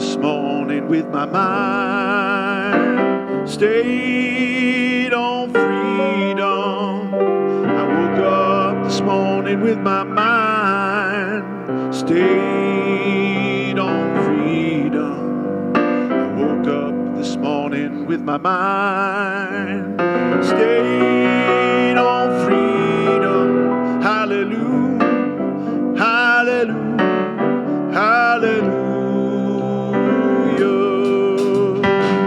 this morning with my mind stayed on freedom. I woke up this morning with my mind stayed on freedom. I woke up this morning with my mind stayed on freedom. Hallelujah, hallelujah, hallelujah.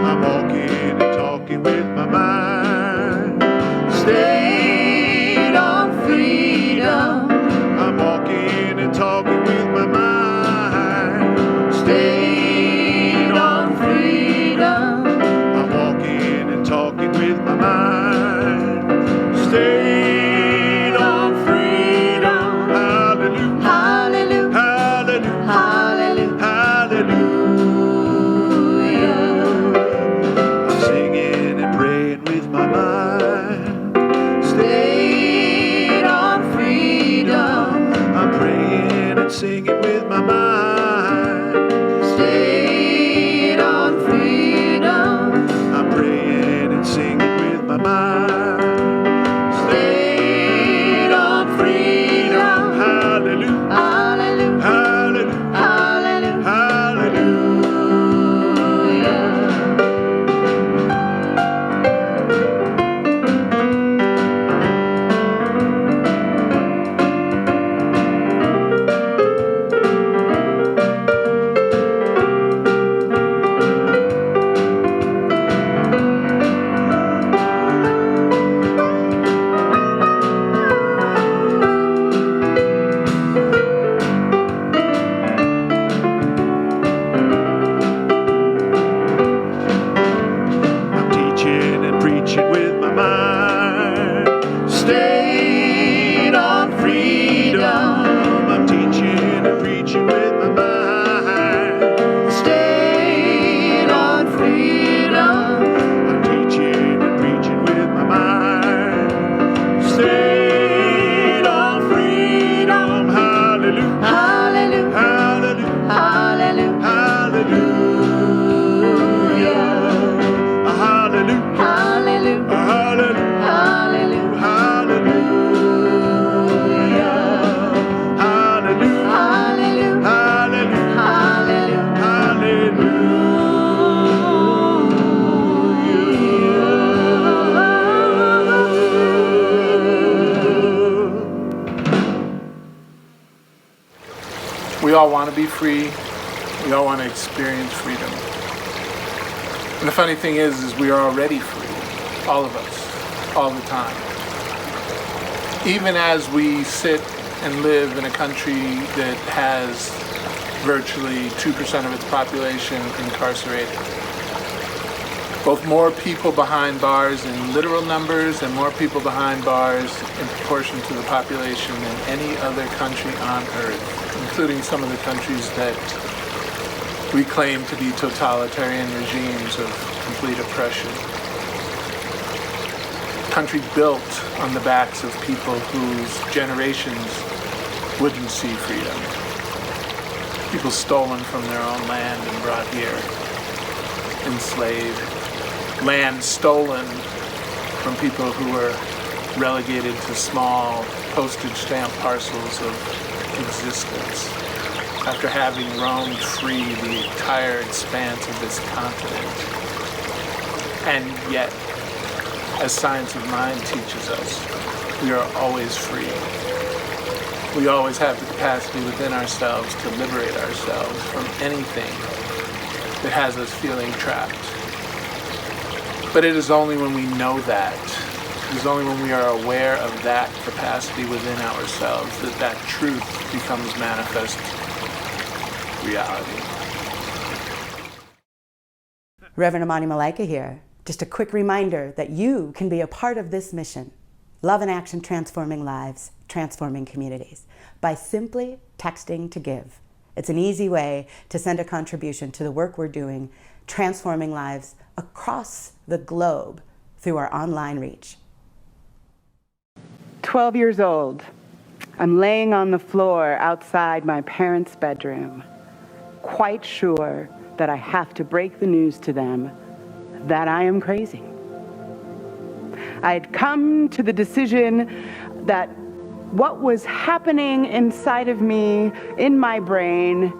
I'm walking and talking with my mind stayed on freedom. I'm walking and talking with my mind stayed on freedom. I'm walking and talking with my mind stayed on freedom. Hallelujah, hallelujah, hallelujah, hallelujah, hallelujah. I'm singing and praying with my mind stayed on freedom. I'm praying and singing with my mind stayed on freedom. I'm praying and singing with my mind stayed on freedom. Hallelujah, hallelujah, hallelujah, hallelujah, I'm teaching and preaching with my mind stayed on freedom. I'm teaching and preaching with my mind stayed on freedom. I'm teaching and preaching with my mind stayed on freedom. Hallelujah, hallelujah, hallelujah, hallelujah, hallelujah, hallelujah, hallelujah, hallelujah, hallelujah, hallelujah, hallelujah, We all want to be free. We all want to experience freedom. And the funny thing is we are already free, all of us, all the time. Even as we sit and live in a country that has virtually 2% of its population incarcerated. Both more people behind bars in literal numbers and more people behind bars in proportion to the population than any other country on earth, including some of the countries that we claim to be totalitarian regimes of complete oppression. Country built on the backs of people whose generations wouldn't see freedom. People stolen from their own land and brought here, enslaved. Land stolen from people who were relegated to small postage stamp parcels of existence after having roamed free the entire expanse of this continent. And yet, as science of mind teaches us, we are always free. We always have the capacity within ourselves to liberate ourselves from anything that has us feeling trapped. But it is only when we know that, it is only when we are aware of that capacity within ourselves that that truth becomes manifest reality. Reverend Amani Malaika here. Just a quick reminder that you can be a part of this mission. Love in Action, transforming lives, transforming communities, by simply texting to give. It's an easy way to send a contribution to the work we're doing, transforming lives across the globe through our online reach. 12 years old. I'm laying on the floor outside my parents' bedroom, quite sure that I have to break the news to them that I am crazy. I had come to the decision that what was happening inside of me, in my brain,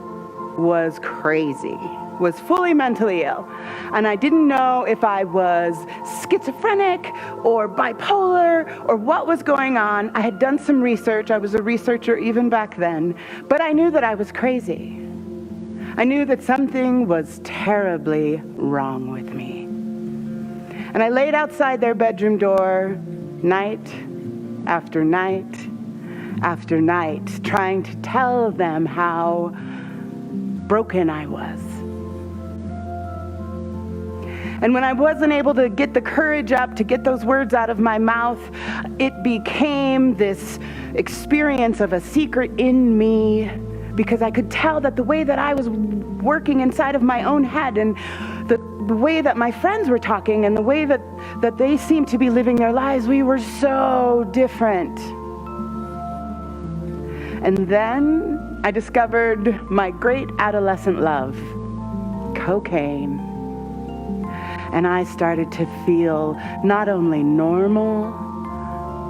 was crazy, was fully mentally ill. And I didn't know if I was schizophrenic or bipolar or what was going on. I had done some research. I was a researcher even back then, but I knew that I was crazy. I knew that something was terribly wrong with me. And I laid outside their bedroom door night after night after night, trying to tell them how broken I was. And when I wasn't able to get the courage up to get those words out of my mouth, it became this experience of a secret in me, because I could tell that the way that I was working inside of my own head, and the way that my friends were talking, and the way that they seemed to be living their lives, we were so different. And then I discovered my great adolescent love, cocaine. And I started to feel not only normal,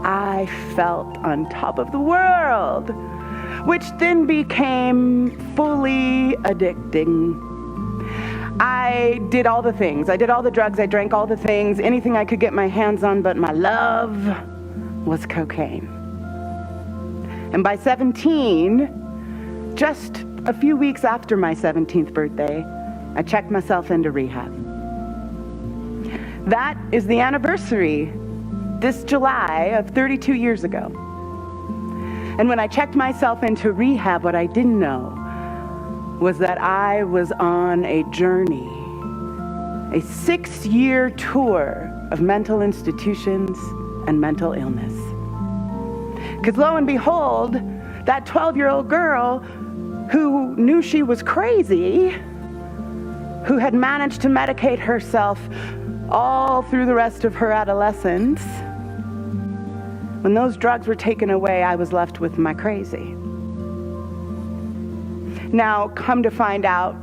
I felt on top of the world, which then became fully addicting. I did all the things. I did all the drugs. I drank all the things, anything I could get my hands on, but my love was cocaine. And by 17, just a few weeks after my 17th birthday, I checked myself into rehab. That is the anniversary this July of 32 years ago. And when I checked myself into rehab, what I didn't know was that I was on a journey, a 6-year tour of mental institutions and mental illness. Because lo and behold, that 12-year-old girl who knew she was crazy, who had managed to medicate herself all through the rest of her adolescence, when those drugs were taken away, I was left with my crazy. Now, come to find out,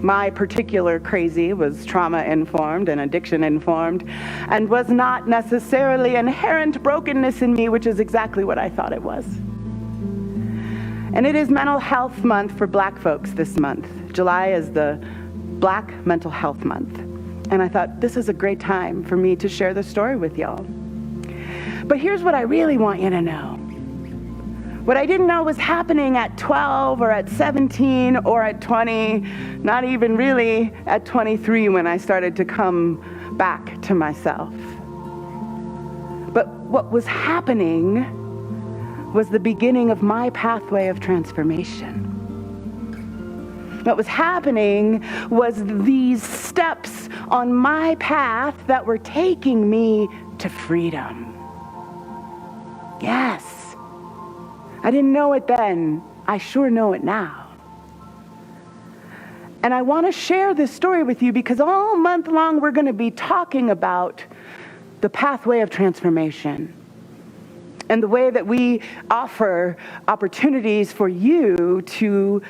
my particular crazy was trauma-informed and addiction-informed, and was not necessarily inherent brokenness in me, which is exactly what I thought it was. And it is Mental Health Month for Black folks this month. July is the Black Mental Health Month. And I thought, this is a great time for me to share this story with y'all. But here's what I really want you to know. What I didn't know was happening at 12 or at 17 or at 20, not even really at 23 when I started to come back to myself. But what was happening was the beginning of my pathway of transformation. What was happening was these steps on my path that were taking me to freedom. Yes. I didn't know it then. I sure know it now. And I want to share this story with you because all month long we're going to be talking about the pathway of transformation and the way that we offer opportunities for you to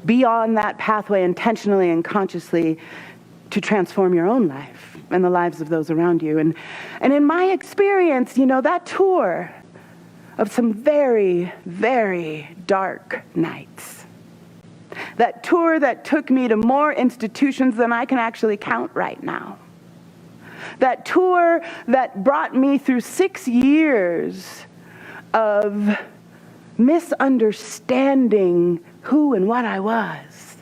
be on that pathway intentionally and consciously to transform your own life and the lives of those around you. And in my experience, that tour of some very, very dark nights, that tour that took me to more institutions than I can actually count right now, that tour that brought me through 6 years of misunderstanding who and what I was,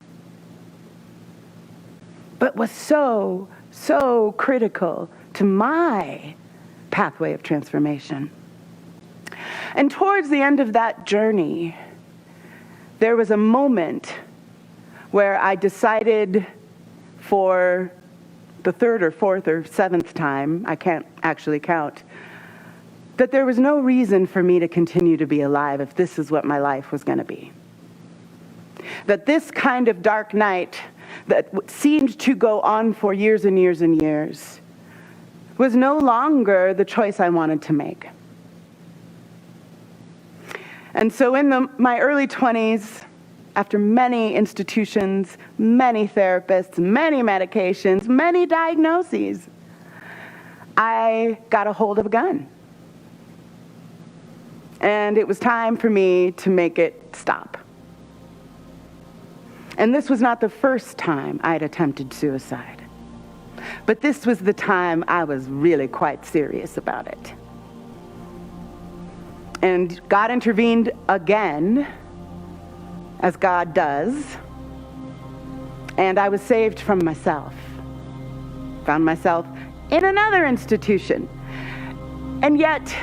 but was so, so critical to my pathway of transformation. And towards the end of that journey, there was a moment where I decided for the third or fourth or seventh time, I can't actually count, that there was no reason for me to continue to be alive if this is what my life was going to be. That this kind of dark night that seemed to go on for years and years and years was no longer the choice I wanted to make. And so in my early 20s, after many institutions, many therapists, many medications, many diagnoses, I got a hold of a gun. And it was time for me to make it stop. And this was not the first time I'd attempted suicide. But this was the time I was really quite serious about it. And God intervened again, as God does, and I was saved from myself. Found myself in another institution. And yet,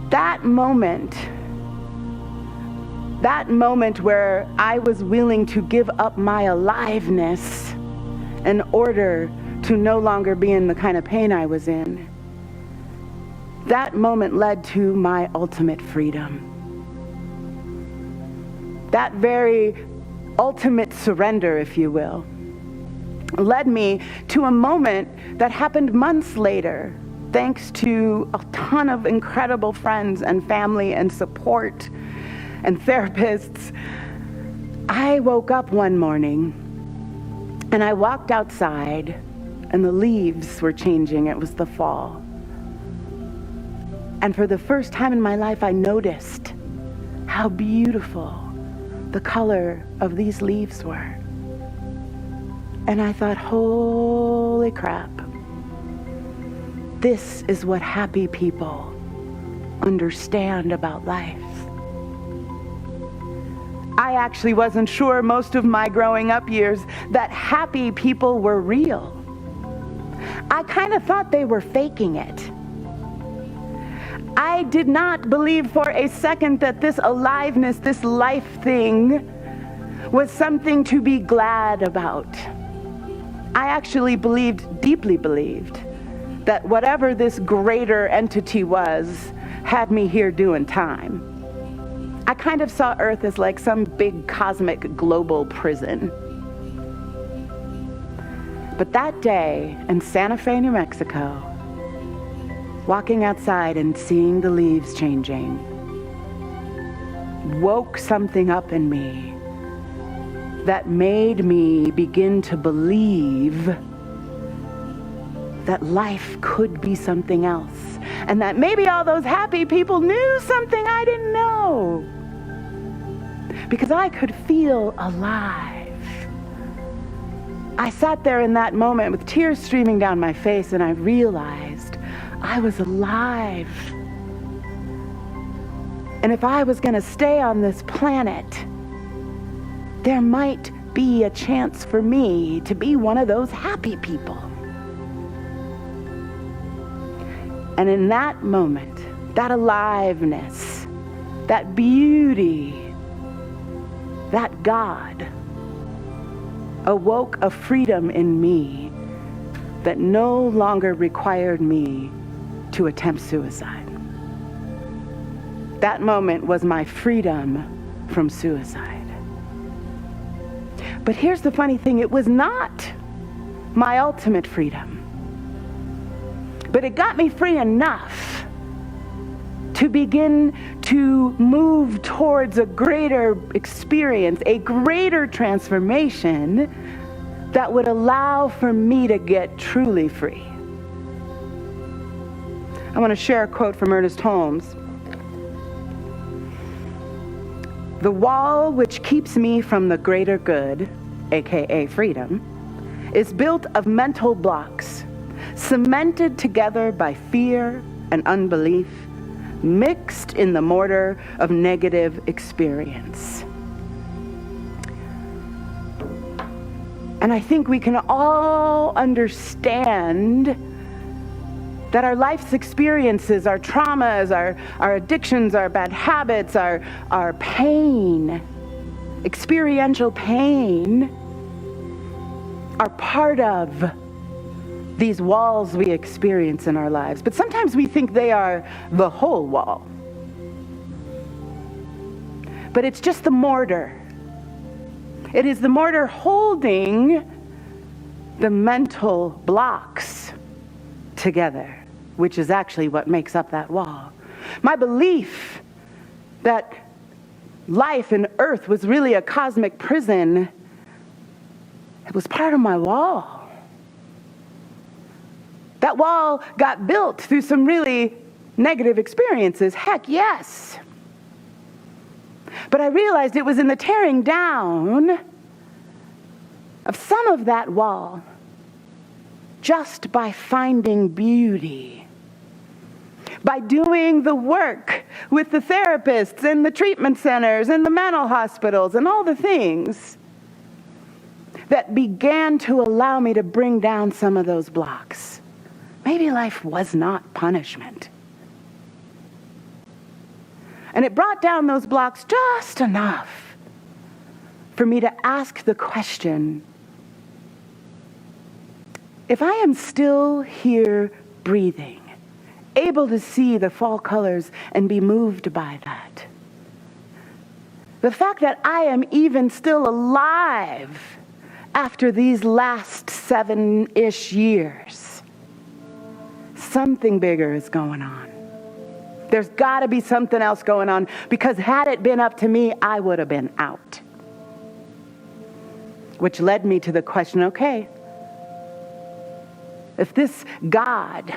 that moment where I was willing to give up my aliveness in order to no longer be in the kind of pain I was in, that moment led to my ultimate freedom. That very ultimate surrender, if you will, led me to a moment that happened months later, thanks to a ton of incredible friends and family and support and therapists. I woke up one morning and I walked outside and the leaves were changing. It was the fall. And for the first time in my life, I noticed how beautiful the color of these leaves were. And I thought, holy crap, this is what happy people understand about life. I actually wasn't sure most of my growing up years that happy people were real. I kind of thought they were faking it. I did not believe for a second that this aliveness, this life thing, was something to be glad about. I actually deeply believed, that whatever this greater entity was, had me here doing time. I kind of saw Earth as like some big cosmic global prison. But that day in Santa Fe, New Mexico, walking outside and seeing the leaves changing, woke something up in me that made me begin to believe that life could be something else, and that maybe all those happy people knew something I didn't know, because I could feel alive. I sat there in that moment with tears streaming down my face, and I realized I was alive. And if I was going to stay on this planet, there might be a chance for me to be one of those happy people. And in that moment, that aliveness, that beauty, that God awoke a freedom in me that no longer required me to attempt suicide. That moment was my freedom from suicide. But here's the funny thing, it was not my ultimate freedom. But it got me free enough to begin to move towards a greater experience, a greater transformation that would allow for me to get truly free. I want to share a quote from Ernest Holmes. "The wall which keeps me from the greater good, aka freedom, is built of mental blocks, cemented together by fear and unbelief, mixed in the mortar of negative experience." And I think we can all understand that our life's experiences, our traumas, our addictions, our bad habits, our pain, experiential pain, are part of these walls we experience in our lives. But sometimes we think they are the whole wall. But it's just the mortar. It is the mortar holding the mental blocks together, which is actually what makes up that wall. My belief that life and earth was really a cosmic prison, it was part of my wall. That wall got built through some really negative experiences. Heck, yes. But I realized it was in the tearing down of some of that wall, just by finding beauty, by doing the work with the therapists and the treatment centers and the mental hospitals and all the things that began to allow me to bring down some of those blocks. Maybe life was not punishment. And it brought down those blocks just enough for me to ask the question, if I am still here breathing, able to see the fall colors and be moved by that, the fact that I am even still alive after these last 7-ish years, something bigger is going on. There's got to be something else going on, because had it been up to me, I would have been out. Which led me to the question, okay, if this God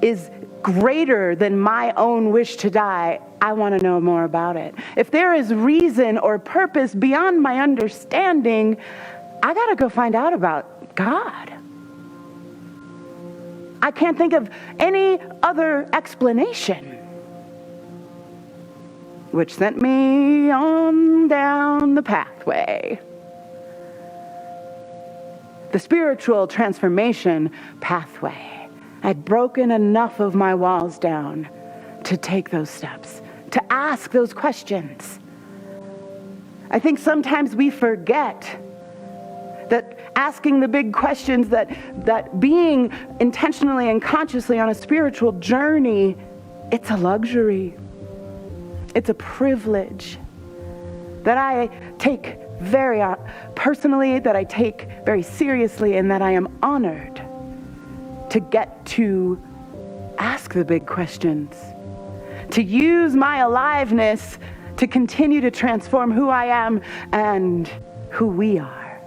is greater than my own wish to die, I want to know more about it. If there is reason or purpose beyond my understanding, I got to go find out about God. I can't think of any other explanation. Which sent me on down the pathway. The spiritual transformation pathway. I'd broken enough of my walls down to take those steps, to ask those questions. I think sometimes we forget that asking the big questions, that being intentionally and consciously on a spiritual journey, it's a luxury. It's a privilege that I take very personally, that I take very seriously, and that I am honored to get to ask the big questions, to use my aliveness to continue to transform who I am and who we are.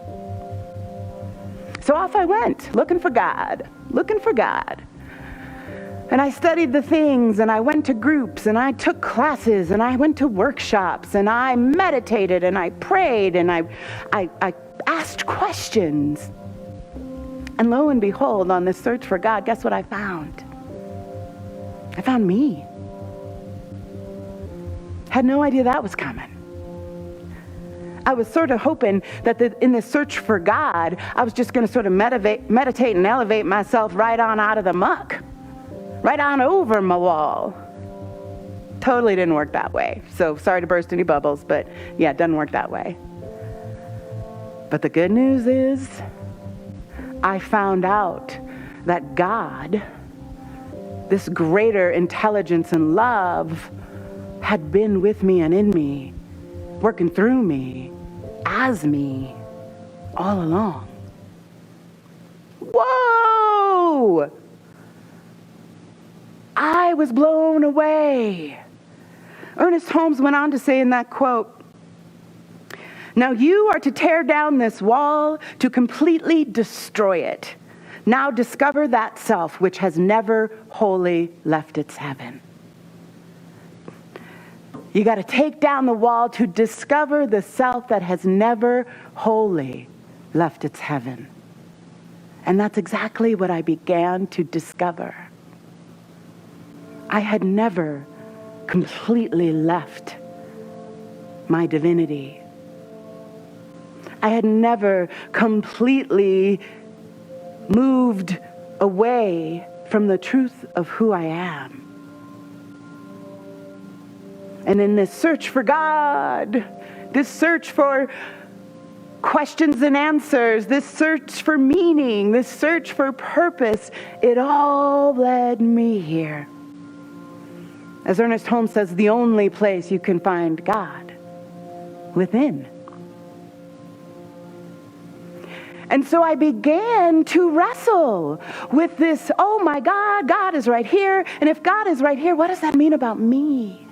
So off I went, looking for God. And I studied the things, and I went to groups, and I took classes, and I went to workshops, and I meditated, and I prayed, and I asked questions. And lo and behold, on this search for God, guess what I found? I found me. Had no idea that was coming. I was sort of hoping that in this search for God, I was just going to sort of meditate and elevate myself right on out of the muck, right on over my wall. Totally didn't work that way. So sorry to burst any bubbles, but yeah, it doesn't work that way. But the good news is, I found out that God, this greater intelligence and love, had been with me and in me, working through me, as me, all along. Whoa! I was blown away. Ernest Holmes went on to say in that quote, "Now you are to tear down this wall to completely destroy it. Now discover that self which has never wholly left its heaven." You got to take down the wall to discover the self that has never wholly left its heaven. And that's exactly what I began to discover. I had never completely left my divinity. I had never completely moved away from the truth of who I am. And in this search for God, this search for questions and answers, this search for meaning, this search for purpose, it all led me here. As Ernest Holmes says, the only place you can find God, within. And so I began to wrestle with this, oh my God, God is right here. And if God is right here, what does that mean about me?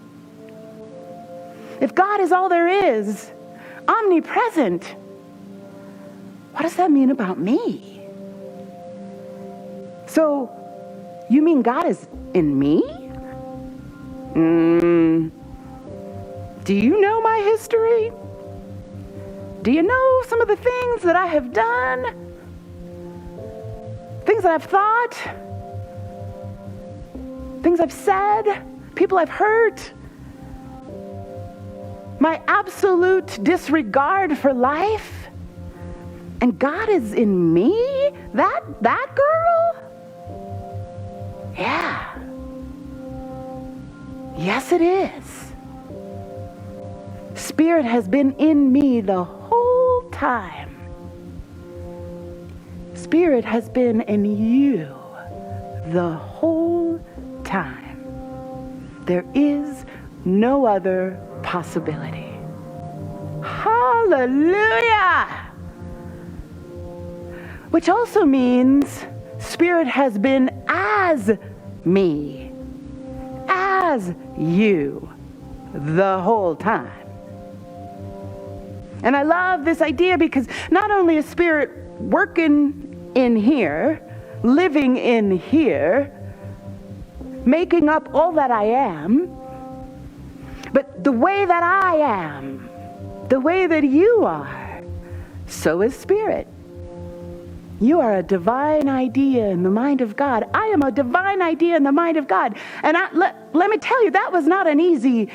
If God is all there is, omnipresent, what does that mean about me? So, you mean God is in me? Do you know my history? Do you know some of the things that I have done? Things that I've thought? Things I've said? People I've hurt? My absolute disregard for life? And God is in me? That girl? Yeah. Yes, it is. Spirit has been in me the whole time. Spirit has been in you the whole time. There is no other possibility. Hallelujah! Which also means Spirit has been as me, as you, the whole time. And I love this idea because not only is Spirit working in here, living in here, making up all that I am, but the way that I am, the way that you are, so is Spirit. You are a divine idea in the mind of God. I am a divine idea in the mind of God. And let me tell you, that was not an easy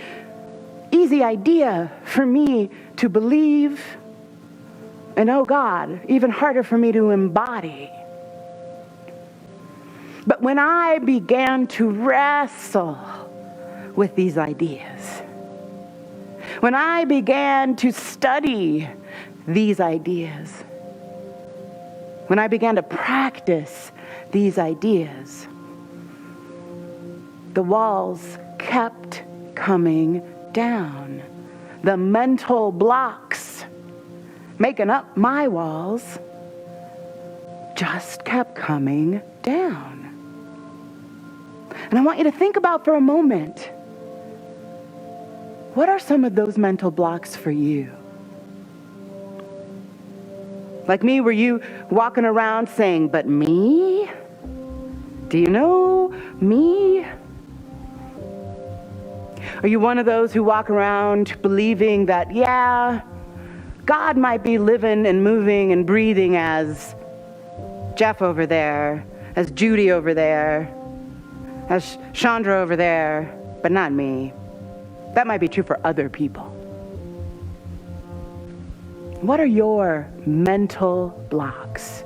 idea for me to believe. And oh God, even harder for me to embody. But when I began to wrestle with these ideas, when I began to study these ideas, when I began to practice these ideas, the walls kept coming down. The mental blocks making up my walls just kept coming down. And I want you to think about for a moment, what are some of those mental blocks for you? Like me, were you walking around saying, but me? Do you know me? Are you one of those who walk around believing that, yeah, God might be living and moving and breathing as Jeff over there, as Judy over there, as Chandra over there, but not me. That might be true for other people. What are your mental blocks?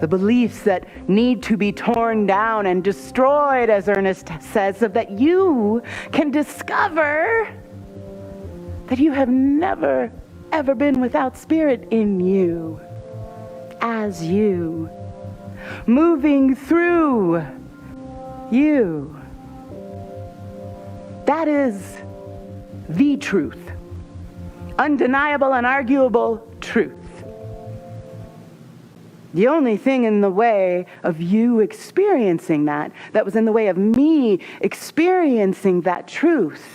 The beliefs that need to be torn down and destroyed, as Ernest says, so that you can discover that you have never, ever been without Spirit in you, as you, moving through you. That is the truth. Undeniable, unarguable truth. The only thing in the way of you experiencing that was in the way of me experiencing that truth,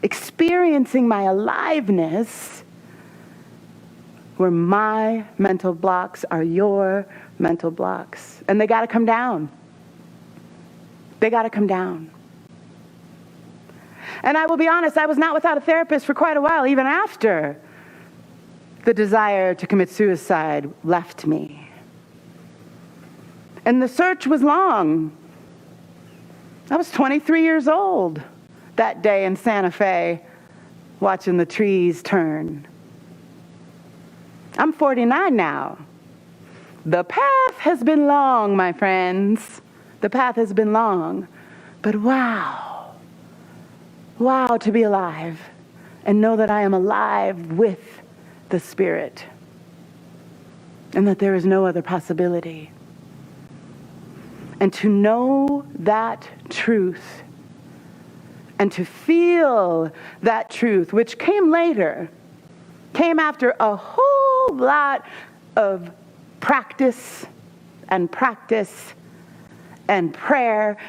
experiencing my aliveness, where my mental blocks are your mental blocks. And they got to come down. They got to come down. And I will be honest, I was not without a therapist for quite a while, even after the desire to commit suicide left me. And the search was long. I was 23 years old that day in Santa Fe, watching the trees turn. I'm 49 now. The path has been long, my friends. The path has been long. But wow. Wow, to be alive and know that I am alive with the Spirit and that there is no other possibility. And to know that truth and to feel that truth, which came later, came after a whole lot of practice and prayer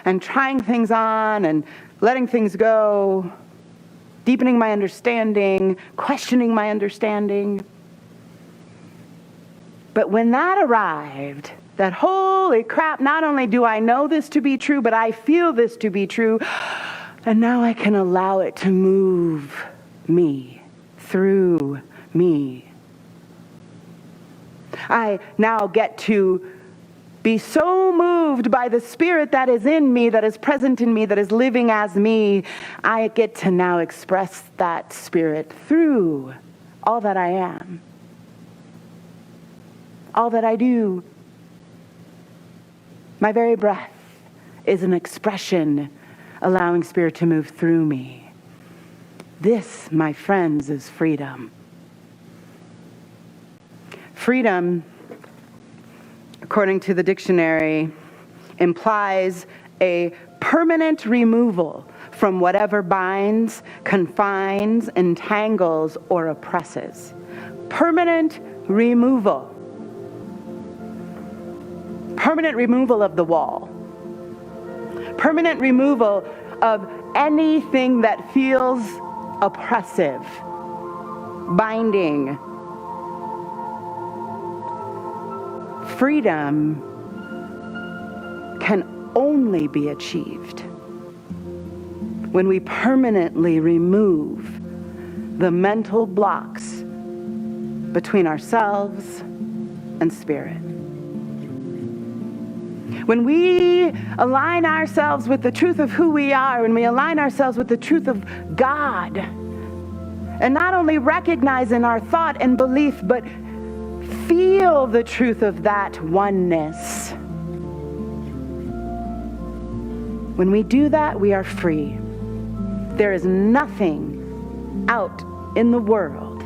and trying things on and letting things go. deepening my understanding, questioning my understanding. But when that arrived, that holy crap, not only do I know this to be true, but I feel this to be true, and now I can allow it to move me, through me. I now get to be so moved by the Spirit that is in me, that is present in me, that is living as me. I get to now express that Spirit through all that I am, all that I do. My very breath is an expression allowing Spirit to move through me. This, my friends, is freedom. Freedom, according to the dictionary, implies a permanent removal from whatever binds, confines, entangles, or oppresses. Permanent removal. Permanent removal of the wall. Permanent removal of anything that feels oppressive, binding. Freedom can only be achieved when we permanently remove the mental blocks between ourselves and Spirit. When we align ourselves with the truth of who we are, when we align ourselves with the truth of God, and not only recognize in our thought and belief, but feel the truth of that oneness. When we do that, we are free. There is nothing out in the world,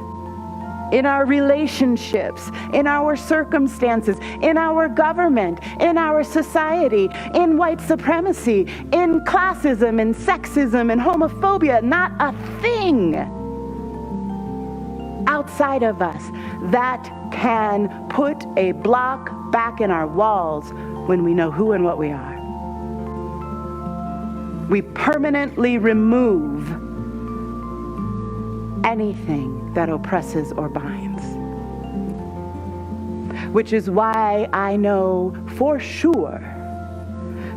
in our relationships, in our circumstances, in our government, in our society, in white supremacy, in classism, in sexism, in homophobia, not a thing outside of us that can put a block back in our walls when we know who and what we are. We permanently remove anything that oppresses or binds. Which is why I know for sure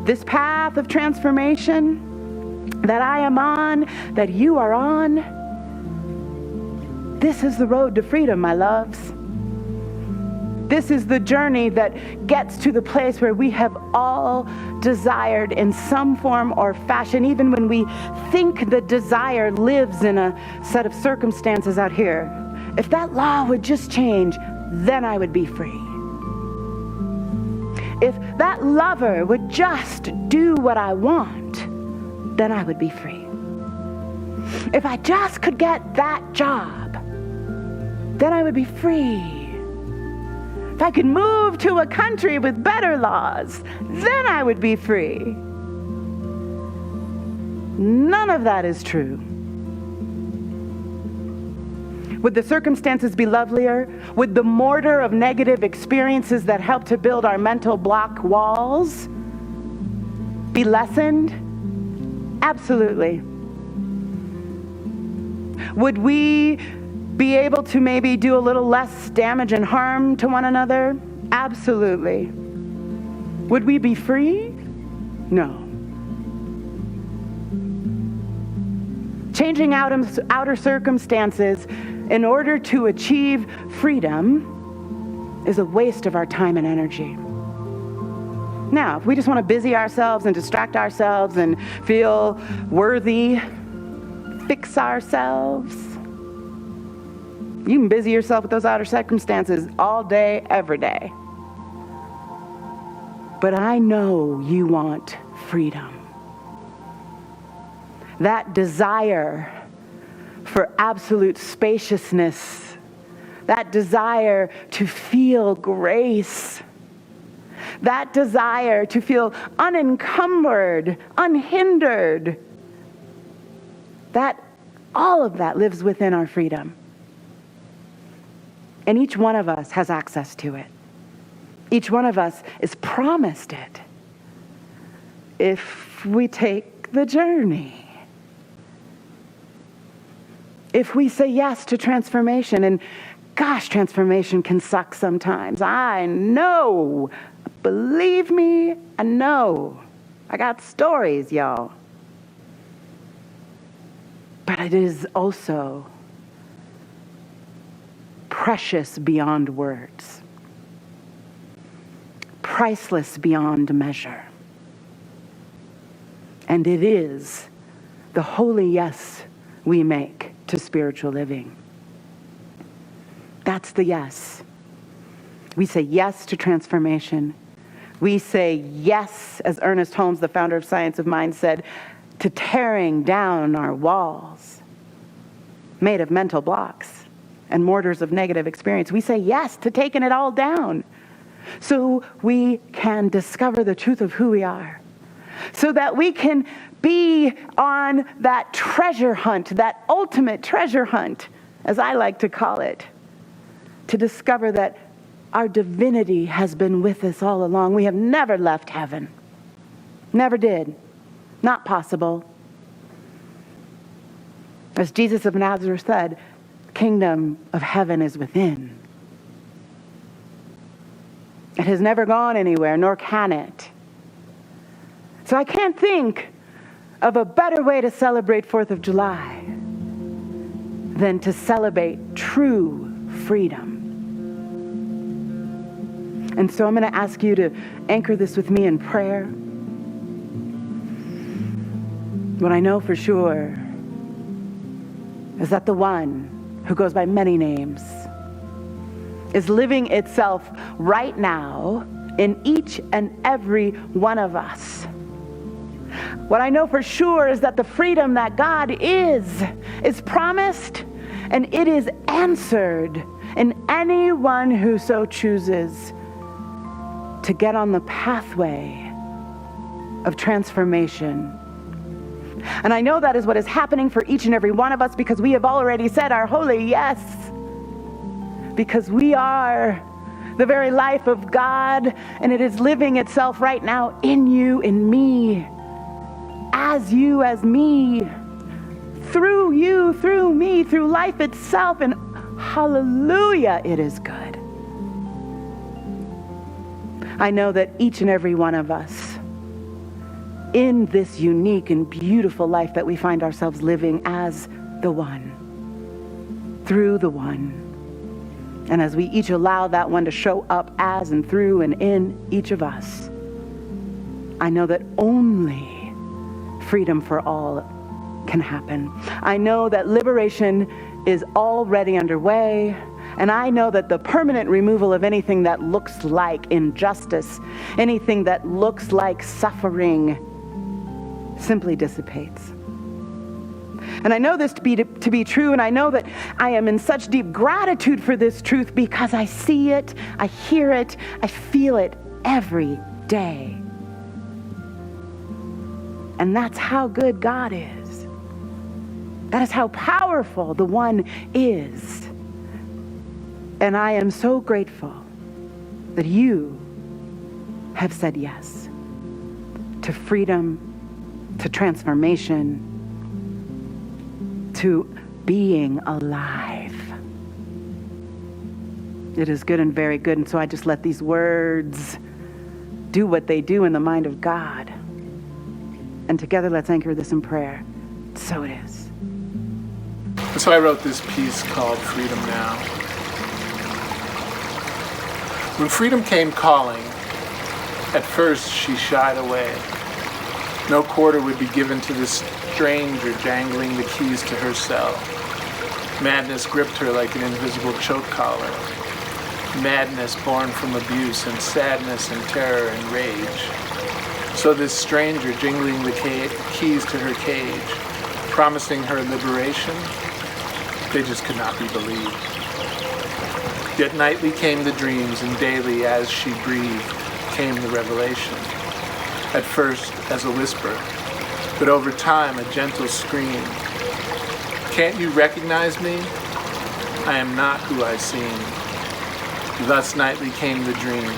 this path of transformation that I am on, that you are on, this is the road to freedom, my loves. This is the journey that gets to the place where we have all desired in some form or fashion, even when we think the desire lives in a set of circumstances out here. If that law would just change, then I would be free. If that lover would just do what I want, then I would be free. If I just could get that job, then I would be free. If I could move to a country with better laws, then I would be free. None of that is true. Would the circumstances be lovelier? Would the mortar of negative experiences that help to build our mental block walls be lessened? Absolutely. Would we be able to maybe do a little less damage and harm to one another? Absolutely. Would we be free? No. Changing outer circumstances in order to achieve freedom is a waste of our time and energy. Now, if we just want to busy ourselves and distract ourselves and feel worthy, fix ourselves, you can busy yourself with those outer circumstances all day, every day. But I know you want freedom. That desire for absolute spaciousness, that desire to feel grace, that desire to feel unencumbered, unhindered, that all of that lives within our freedom. And each one of us has access to it. Each one of us is promised it if we take the journey. if we say yes to transformation, and gosh, transformation can suck sometimes. I know. Believe me, I know. I got stories, y'all. But it is also precious beyond words, priceless beyond measure. And it is the holy yes we make to spiritual living. That's the yes. We say yes to transformation. We say yes, as Ernest Holmes, the founder of Science of Mind, said, to tearing down our walls made of mental blocks and mortars of negative experience. We say yes to taking it all down so we can discover the truth of who we are, so that we can be on that treasure hunt, that ultimate treasure hunt, as I like to call it, to discover that our divinity has been with us all along. We have never left heaven. Never did. Not possible. As Jesus of Nazareth said, kingdom of heaven is within. It has never gone anywhere, nor can it. So I can't think of a better way to celebrate 4th of July than to celebrate true freedom. And so I'm going to ask you to anchor this with me in prayer. What I know for sure is that the one who goes by many names is living itself right now in each and every one of us. What I know for sure is that the freedom that God is promised, and it is answered in anyone who so chooses to get on the pathway of transformation. And I know that is what is happening for each and every one of us, because we have already said our holy yes. Because we are the very life of God, and it is living itself right now in you, in me, as you, as me, through you, through me, through life itself, and hallelujah, it is good. I know that each and every one of us, in this unique and beautiful life that we find ourselves living as the one, through the one, and as we each allow that one to show up as and through and in each of us, I know that only freedom for all can happen. I know that liberation is already underway, and I know that the permanent removal of anything that looks like injustice, anything that looks like suffering, simply dissipates. And I know this to be true, and I know that I am in such deep gratitude for this truth because I see it, I hear it, I feel it every day. And that's how good God is. That is how powerful the one is. And I am so grateful that you have said yes to freedom, to transformation, to being alive. It is good and very good. And so I just let these words do what they do in the mind of God. And together let's anchor this in prayer. So it is. And so I wrote this piece called Freedom Now. When freedom came calling, at first she shied away. No quarter would be given to this stranger jangling the keys to her cell. Madness gripped her like an invisible choke collar. Madness born from abuse and sadness and terror and rage. So this stranger jingling the keys to her cage, promising her liberation, they just could not be believed. Yet nightly came the dreams, and daily as she breathed came the revelation. At first as a whisper, but over time a gentle scream. Can't you recognize me? I am not who I seem. Thus nightly came the dream,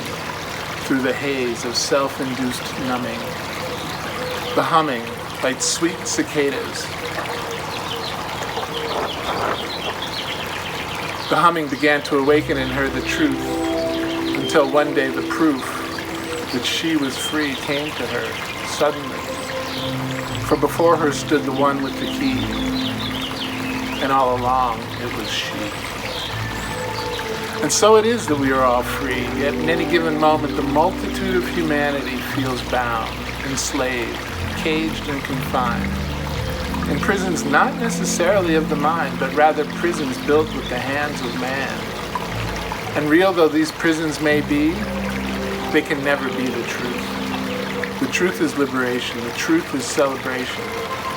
through the haze of self-induced numbing. The humming like sweet cicadas. The humming began to awaken in her the truth, until one day the proof that she was free came to her suddenly. For before her stood the one with the key, and all along it was she. And so it is that we are all free, yet in any given moment the multitude of humanity feels bound, enslaved, caged and confined. In prisons not necessarily of the mind, but rather prisons built with the hands of man. And real though these prisons may be, they can never be the truth. The truth is liberation. The truth is celebration.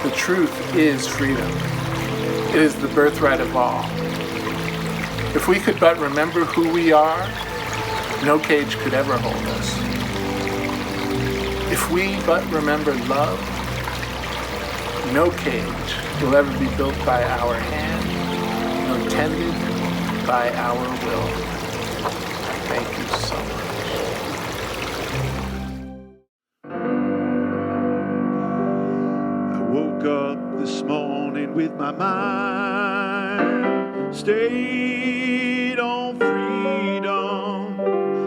The truth is freedom. It is the birthright of all. If we could but remember who we are, no cage could ever hold us. If we but remember love, no cage will ever be built by our hand, nor tended by our will. Thank you so much. I woke up this morning with my mind stayed on freedom.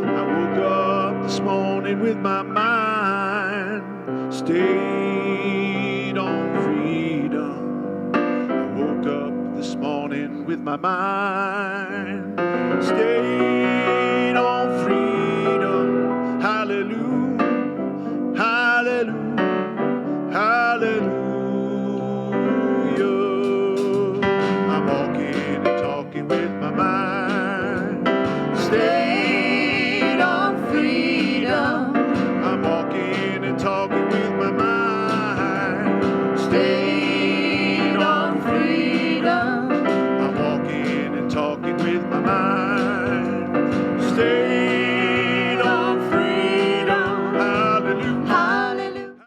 I woke up this morning with my mind stayed on freedom. I woke up this morning with my mind stayed on freedom. Hallelujah, hallelujah, hallelujah. I'm walking and talking with my mind stayed on freedom. I'm walking and talking with my mind stayed on freedom. I'm walking and talking with my mind